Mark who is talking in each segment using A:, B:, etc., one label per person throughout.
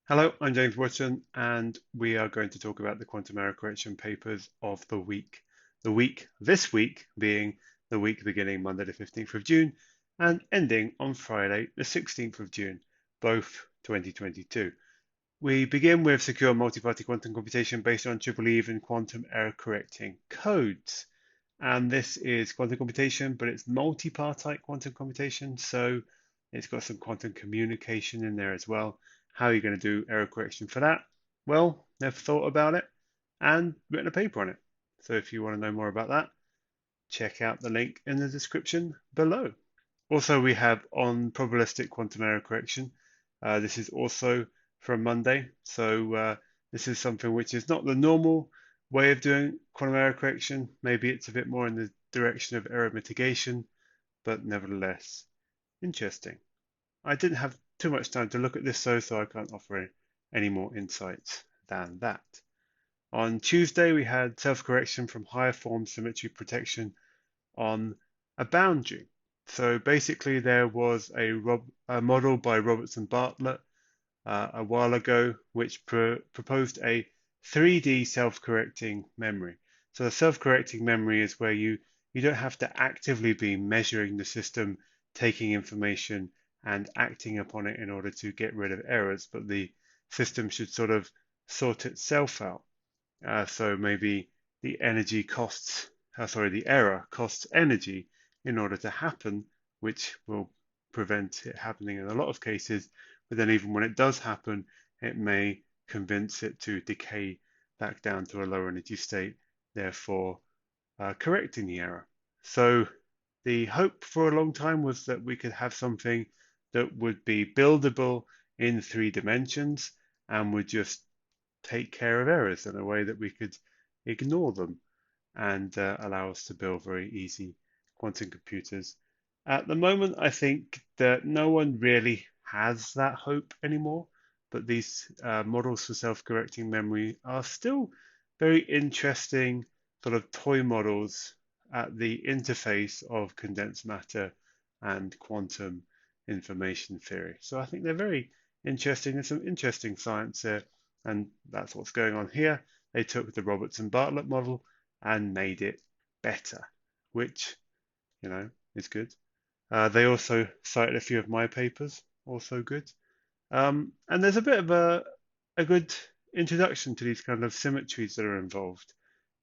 A: Hello, I'm James Watson, and we are going to talk about the quantum error correction papers of the week. This week being the week beginning Monday the 15th of June and ending on Friday the 16th of June, both 2022. We begin with secure multi-party quantum computation based on triple even quantum error correcting codes. And this is quantum computation, but it's multi-partite quantum computation, so it's got some quantum communication in there as well. How are you going to do error correction for that? Well, they've thought about it and written a paper on it. So if you want to know more about that, check out the link in the description below. Also, we have on probabilistic quantum error correction. This is also from Monday. So this is something which is not the normal way of doing quantum error correction. Maybe it's a bit more in the direction of error mitigation, but nevertheless, interesting. I didn't have too much time to look at this, so I can't offer any more insights than that. On Tuesday, we had self-correction from higher form symmetry protection on a boundary. So basically, there was a model by Robertson Bartlett a while ago, which proposed a 3D self-correcting memory. So a self-correcting memory is where you don't have to actively be measuring the system, taking information and acting upon it in order to get rid of errors, but the system should sort of sort itself out. So maybe the error costs energy in order to happen, which will prevent it happening in a lot of cases. But then even when it does happen, it may convince it to decay back down to a lower energy state, therefore correcting the error. So the hope for a long time was that we could have something that would be buildable in 3 dimensions and would just take care of errors in a way that we could ignore them and allow us to build very easy quantum computers. At the moment, I think that no one really has that hope anymore, but these models for self-correcting memory are still very interesting sort of toy models at the interface of condensed matter and quantum information theory. So I think they're very interesting. There's some interesting science there, and that's what's going on here. They took the Robertson Bartlett model and made it better, which, is good. They also cited a few of my papers, also good. And there's a bit of a good introduction to these kind of symmetries that are involved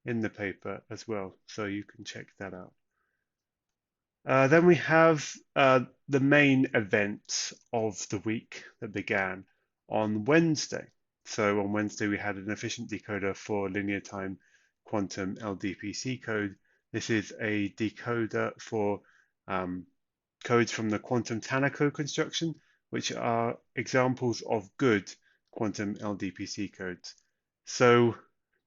A: in the paper as well, so you can check that out. Then we have the main events of the week that began on Wednesday. So on Wednesday, we had an efficient decoder for linear time quantum LDPC code. This is a decoder for codes from the quantum Tanaka construction, which are examples of good quantum LDPC codes. So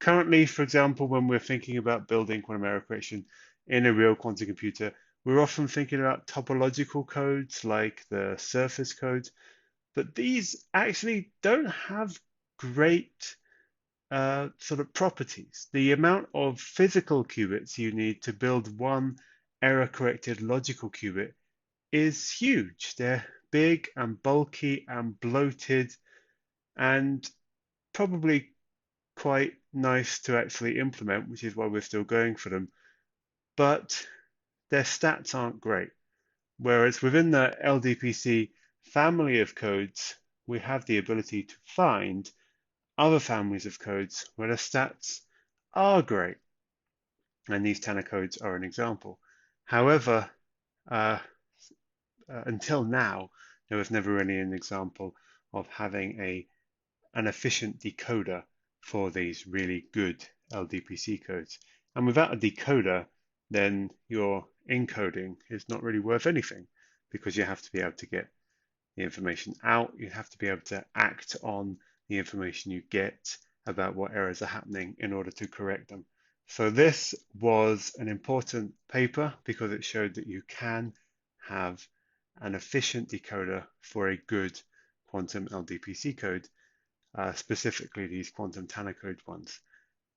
A: currently, for example, when we're thinking about building quantum error correction in a real quantum computer, we're often thinking about topological codes like the surface codes, but these actually don't have great sort of properties. The amount of physical qubits you need to build one error-corrected logical qubit is huge. They're big and bulky and bloated and probably quite nice to actually implement, which is why we're still going for them. But their stats aren't great. Whereas within the LDPC family of codes, we have the ability to find other families of codes where the stats are great. And these Tanner codes are an example. However, until now, there was never really an example of having an efficient decoder for these really good LDPC codes. And without a decoder, then your encoding is not really worth anything because you have to be able to get the information out. You have to be able to act on the information you get about what errors are happening in order to correct them. So this was an important paper because it showed that you can have an efficient decoder for a good quantum LDPC code, specifically these quantum Tanacode ones.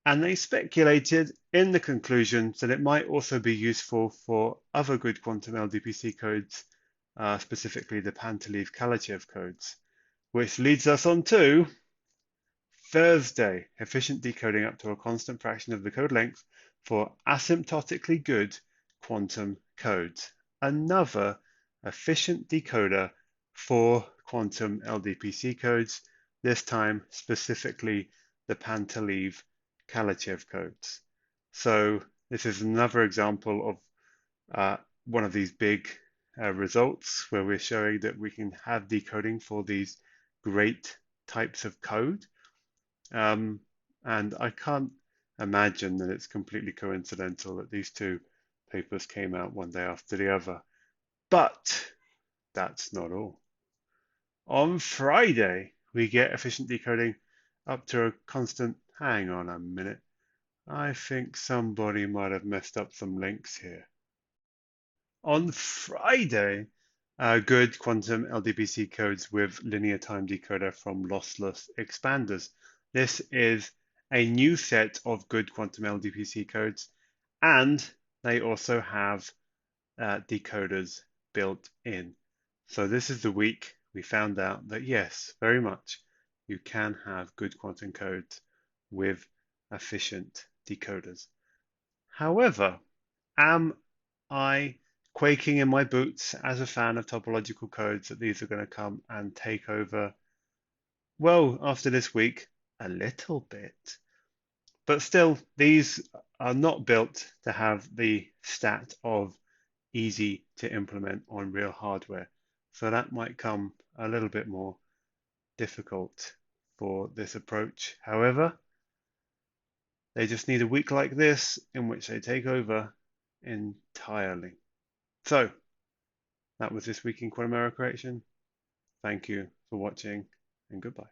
A: And they speculated in the conclusion that it might also be useful for other good quantum LDPC codes, specifically the Panteleev-Kalachev codes. which leads us on to Thursday, efficient decoding up to a constant fraction of the code length for asymptotically good quantum codes. Another efficient decoder for quantum LDPC codes, this time specifically the Panteleev-Kalachev codes. So this is another example of one of these big results where we're showing that we can have decoding for these great types of code. And I can't imagine that it's completely coincidental that these two papers came out one day after the other. But that's not all. On Friday, we get efficient decoding up to a constant. Hang on a minute. I think somebody might have messed up some links here. On Friday, good quantum LDPC codes with linear time decoder from lossless expanders. This is a new set of good quantum LDPC codes, and they also have decoders built in. So this is the week we found out that yes, very much, you can have good quantum codes with efficient decoders. However, am I quaking in my boots as a fan of topological codes that these are going to come and take over? Well, after this week, a little bit. But still, these are not built to have the stat of easy to implement on real hardware. So that might come a little bit more difficult for this approach. However, they just need a week like this in which they take over entirely. So that was this week in quantum error correction. Thank you for watching and goodbye.